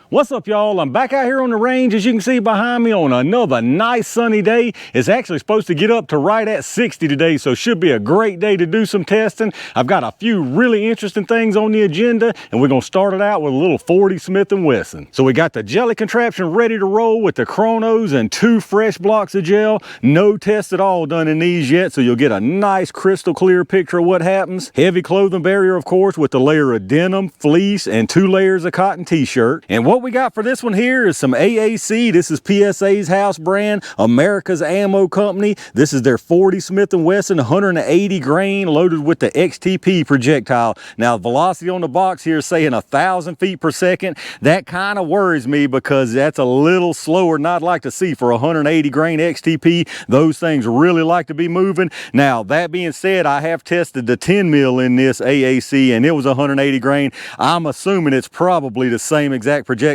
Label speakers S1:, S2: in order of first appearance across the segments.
S1: What's up, y'all? I'm back out here on the range, as you can see behind me, on another nice sunny day. It's actually supposed to get up to right at 60 today, so should be a great day to do some testing. I've got a few really interesting things on the agenda, and we're gonna start it out with a little 40 Smith & Wesson. So we got the jelly contraption ready to roll with the chronos and 2 fresh blocks of gel. No test at all done in these yet, so you'll get a nice crystal clear picture of what happens. Heavy clothing barrier, of course, with the layer of denim, fleece, and 2 layers of cotton t-shirt. And what we got for this one here is some AAC. This is PSA's house brand, America's Ammo Company. This is their 40 Smith & Wesson 180 grain loaded with the XTP projectile. Now, velocity on the box here is saying 1,000 feet per second. That kind of worries me because that's a little slower than I'd like to see for 180 grain XTP. Those things really like to be moving. Now, that being said, I have tested the 10 mil in this AAC and it was 180 grain. I'm assuming it's probably the same exact projectile.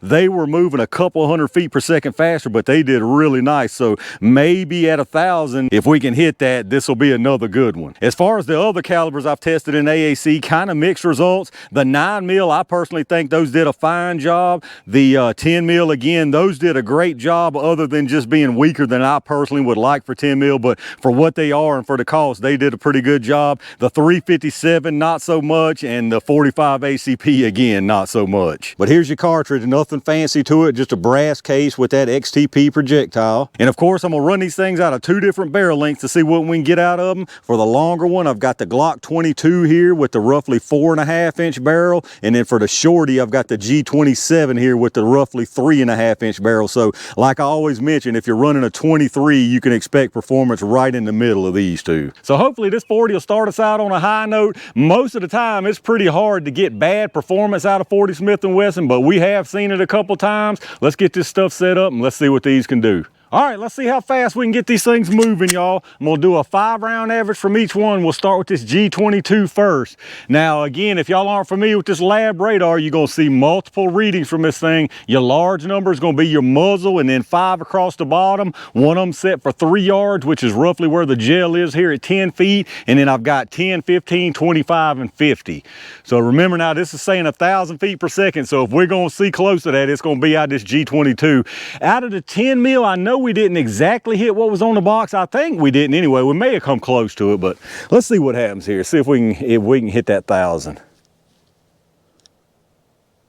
S1: They were moving a couple hundred feet per second faster, but they did really nice. So maybe at 1,000, if we can hit that, this will be another good one. As far as the other calibers I've tested in AAC, kind of mixed results. The 9 mil, I personally think those did a fine job. The 10 mil, again, those did a great job other than just being weaker than I personally would like for 10 mil, but for what they are and for the cost, they did a pretty good job. The 357, not so much, and the 45 ACP, again, not so much. But here's your cartridge, nothing fancy to it, just a brass case with that XTP projectile. And of course, I'm gonna run these things out of 2 different barrel lengths to see what we can get out of them. For the longer one, I've got the Glock 22 here with the roughly 4.5 inch barrel. And then for the shorty, I've got the G27 here with the roughly 3.5 inch barrel. So like I always mention, if you're running a 23, you can expect performance right in the middle of these two. So hopefully this 40 will start us out on a high note. Most of the time, it's pretty hard to get bad performance out of 40 Smith & Wesson, but we have seen it a couple times. Let's get this stuff set up and let's see what these can do. All right, let's see how fast we can get these things moving, y'all. I'm gonna do a 5-round average from each one. We'll start with this G22 first. Now, again, if y'all aren't familiar with this lab radar, you're gonna see multiple readings from this thing. Your large number is gonna be your muzzle and then 5 across the bottom. One of them set for 3 yards, which is roughly where the gel is here at 10 feet. And then I've got 10, 15, 25, and 50. So remember now, this is saying 1,000 feet per second. So if we're gonna see close to that, it's gonna be out this G22. Out of the 10 mil, I know we didn't exactly hit what was on the box. I think we didn't anyway. We may have come close to it, but let's see what happens here. See if we can hit that 1,000.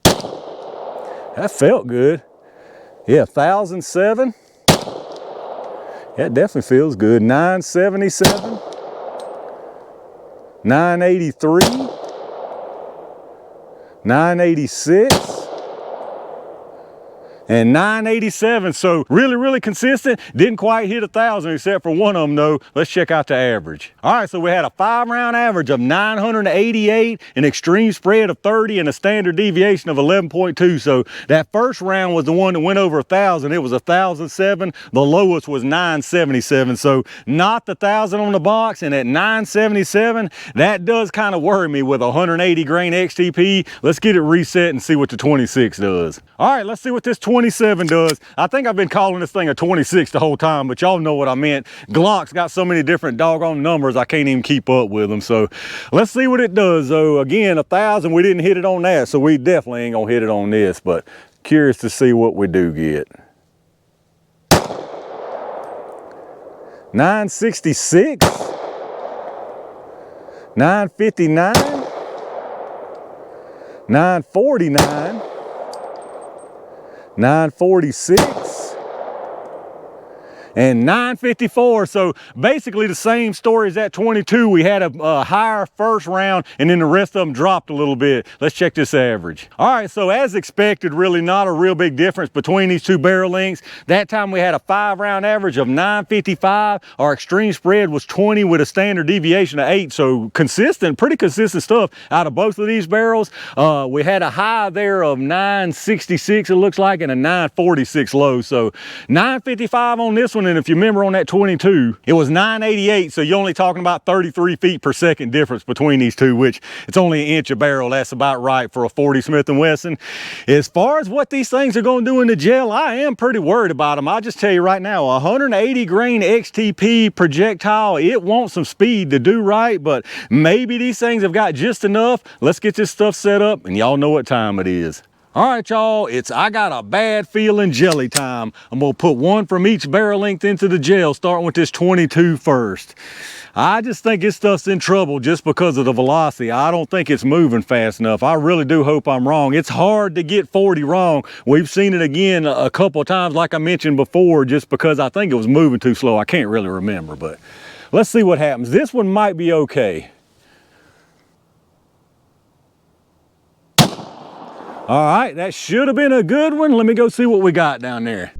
S1: That felt good. Yeah, 1,007. That definitely feels good. 977. 983. 986. And 987, so really consistent. Didn't quite hit 1,000 except for one of them though. Let's check out the average. All right, so we had a 5-round average of 988, an extreme spread of 30, and a standard deviation of 11.2. So that first round was the one that went over 1,000. It was 1,007. The lowest was 977. So not the 1,000 on the box, and at 977, that does kind of worry me with 180 grain XTP. Let's get it reset and see what the 26 does. All right, let's see what this 27 does. I think I've been calling this thing a 26 the whole time, but y'all know what I meant. Glock's got so many different doggone numbers, I can't even keep up with them. So let's see what it does. So again, 1,000, we didn't hit it on that, so we definitely ain't gonna hit it on this, but curious to see what we do get. 966, 959, 949, 946, and 954. So basically the same story as that 22. We had a higher first round and then the rest of them dropped a little bit. Let's check this average. All right, so as expected, really not a real big difference between these 2 barrel lengths. That time we had a 5-round average of 955. Our extreme spread was 20 with a standard deviation of 8. So consistent, pretty consistent stuff out of both of these barrels. We had a high there of 966, it looks like, and a 946 low. So 955 on this one. And if you remember on that 22, it was 988. So you're only talking about 33 feet per second difference between these two, which it's only an inch a barrel. That's about right for a 40 Smith & Wesson. As far as what these things are going to do in the gel, I am pretty worried about them. I'll just tell you right now, 180 grain XTP projectile, it wants some speed to do right, but maybe these things have got just enough. Let's get this stuff set up and y'all know what time it is. All right, y'all, it's I got a bad feeling jelly time. I'm gonna put one from each barrel length into the gel, starting with this 22 first. I just think this stuff's in trouble just because of the velocity. I don't think it's moving fast enough. I really do hope I'm wrong. It's hard to get 40 wrong. We've seen it again a couple of times, like I mentioned before, just because I think it was moving too slow. I can't really remember, but let's see what happens. This one might be okay. All right, that should have been a good one. Let me go see what we got down there.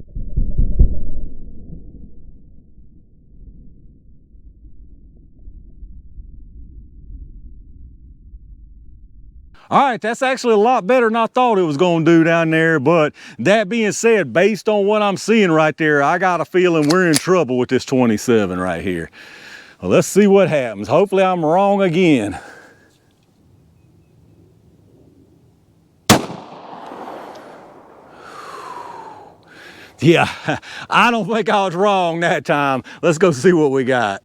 S1: All right, that's actually a lot better than I thought it was gonna do down there, but that being said, based on what I'm seeing right there, I got a feeling we're in trouble with this 27 right here. Well, let's see what happens. Hopefully I'm wrong again. Yeah, I don't think I was wrong that time. Let's go see what we got.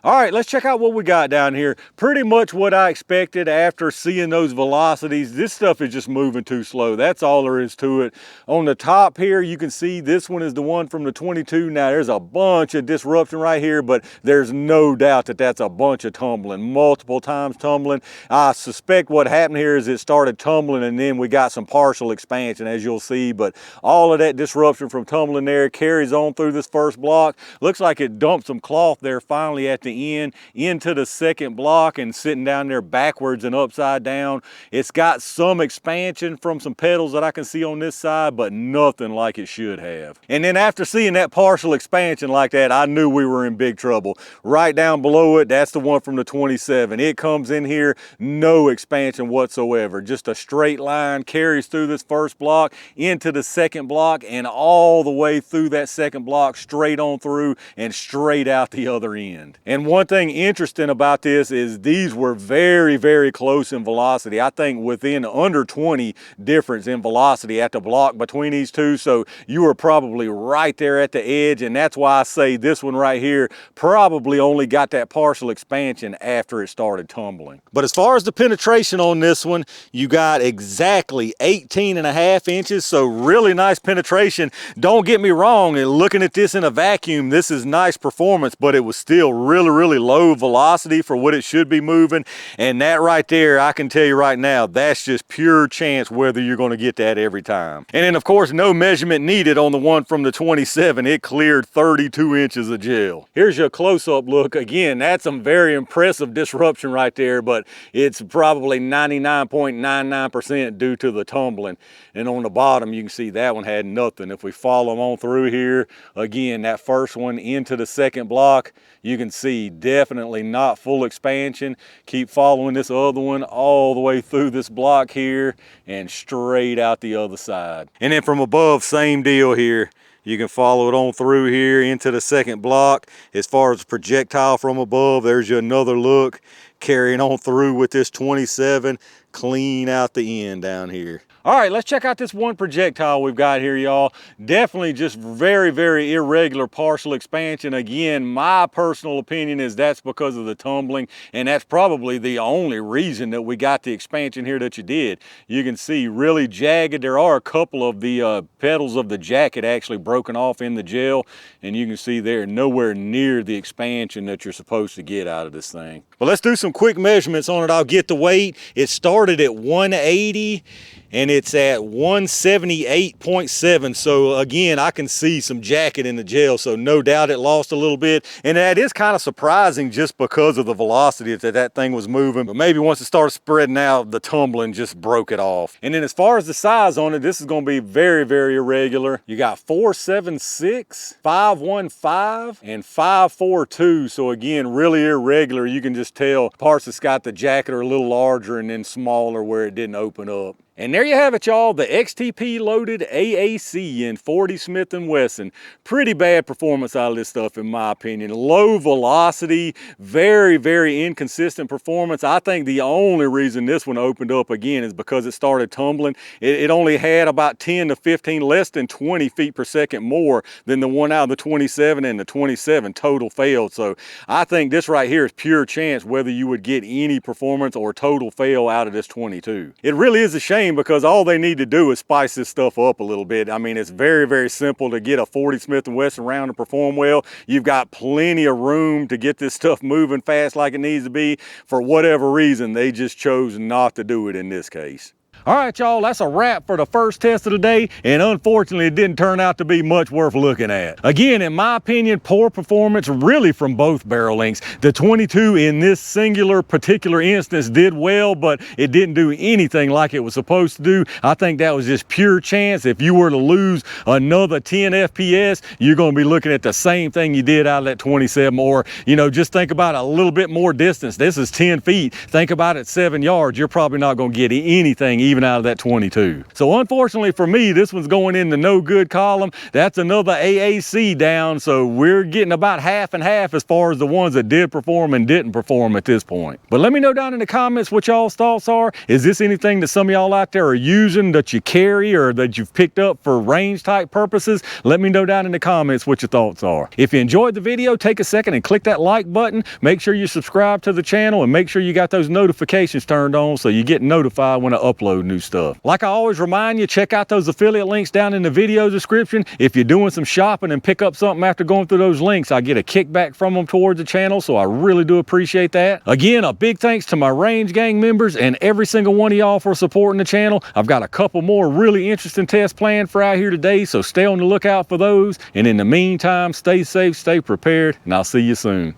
S1: All right, let's check out what we got down here. Pretty much what I expected after seeing those velocities. This stuff is just moving too slow. That's all there is to it. On the top here, you can see this one is the one from the 22. Now, there's a bunch of disruption right here, but there's no doubt that that's a bunch of tumbling, multiple times tumbling. I suspect what happened here is it started tumbling and then we got some partial expansion, as you'll see, but all of that disruption from tumbling there carries on through this first block. Looks like it dumped some cloth there finally at the end into the second block and sitting down there backwards and upside down. It's got some expansion from some pedals that I can see on this side, but nothing like it should have. And then after seeing that partial expansion like that, I knew we were in big trouble. Right down below it, that's the one from the 27. It comes in here, no expansion whatsoever. Just a straight line carries through this first block into the second block and all the way through that second block, straight on through and straight out the other end. And one thing interesting about this is these were very, very close in velocity. I think within under 20 difference in velocity at the block between these two. So you were probably right there at the edge. And that's why I say this one right here probably only got that partial expansion after it started tumbling. But as far as the penetration on this one, you got exactly 18.5 inches. So really nice penetration. Don't get me wrong, and looking at this in a vacuum, this is nice performance, but it was still really low velocity for what it should be moving. And that right there, I can tell you right now, that's just pure chance whether you're going to get that every time. And then of course, no measurement needed on the one from the 27. It cleared 32 inches of gel. Here's your close-up look. Again, that's some very impressive disruption right there, but it's probably 99.99% due to the tumbling. And on the bottom, you can see that one had nothing. If we follow them on through here, again, that first one into the second block, you can see definitely not full expansion. Keep following this other one all the way through this block here and straight out the other side. And then from above, same deal here. You can follow it on through here into the second block. As far as projectile from above, there's your another look. Carrying on through with this 27, clean out the end down here. All right, let's check out this one projectile we've got here, y'all. Definitely just very irregular partial expansion. Again, my personal opinion is that's because of the tumbling, and that's probably the only reason that we got the expansion here that you did. You can see really jagged. There are a couple of the pedals of the jacket actually broken off in the gel, and you can see they're nowhere near the expansion that you're supposed to get out of this thing. But let's do some quick measurements on it. I'll get the weight. It started at 180 and it's at 178.7. So again, I can see some jacket in the gel, so no doubt it lost a little bit. And that is kind of surprising just because of the velocity that thing was moving. But maybe once it started spreading out, the tumbling just broke it off. And then as far as the size on it, this is going to be very irregular. You got 476, 515, and 542. So again, really irregular. You can just tell parts that's got the jacket are a little larger and then smaller where it didn't open up. And there you have it, y'all, the XTP loaded AAC in 40 Smith & Wesson. Pretty bad performance out of this stuff in my opinion. Low velocity, very, very inconsistent performance. I think the only reason this one opened up again is because it started tumbling. It only had about 10 to 15, less than 20 feet per second more than the one out of the 27, and the 27 total failed. So I think this right here is pure chance whether you would get any performance or total fail out of this 22. It really is a shame because all they need to do is spice this stuff up a little bit. I mean, it's very, very simple to get a 40 Smith & Wesson round to perform well. You've got plenty of room to get this stuff moving fast like it needs to be. For whatever reason, they just chose not to do it in this case. All right, y'all, that's a wrap for the first test of the day, and unfortunately it didn't turn out to be much worth looking at. Again, in my opinion, poor performance really from both barrel lengths. The 22 in this singular particular instance did well, but it didn't do anything like it was supposed to do. I think that was just pure chance. If you were to lose another 10 FPS, you're going to be looking at the same thing you did out of that 27, or, you know, just think about a little bit more distance. This is 10 feet. Think about it, 7 yards. You're probably not going to get anything even out of that 22. So unfortunately for me, this one's going in the no good column. That's another AAC down, so we're getting about half and half as far as the ones that did perform and didn't perform at this point. But let me know down in the comments what y'all's thoughts are. Is this anything that some of y'all out there are using, that you carry, or that you've picked up for range type purposes? Let me know down in the comments what your thoughts are. If you enjoyed the video, take a second and click that like button. Make sure you subscribe to the channel and make sure you got those notifications turned on so you get notified when I upload new stuff. Like I always remind you, check out those affiliate links down in the video description. If you're doing some shopping and pick up something after going through those links, I get a kickback from them towards the channel, so I really do appreciate that. Again, a big thanks to my Range Gang members and every single one of y'all for supporting the channel. I've got a couple more really interesting tests planned for out here today, so stay on the lookout for those. And in the meantime, stay safe, stay prepared, and I'll see you soon.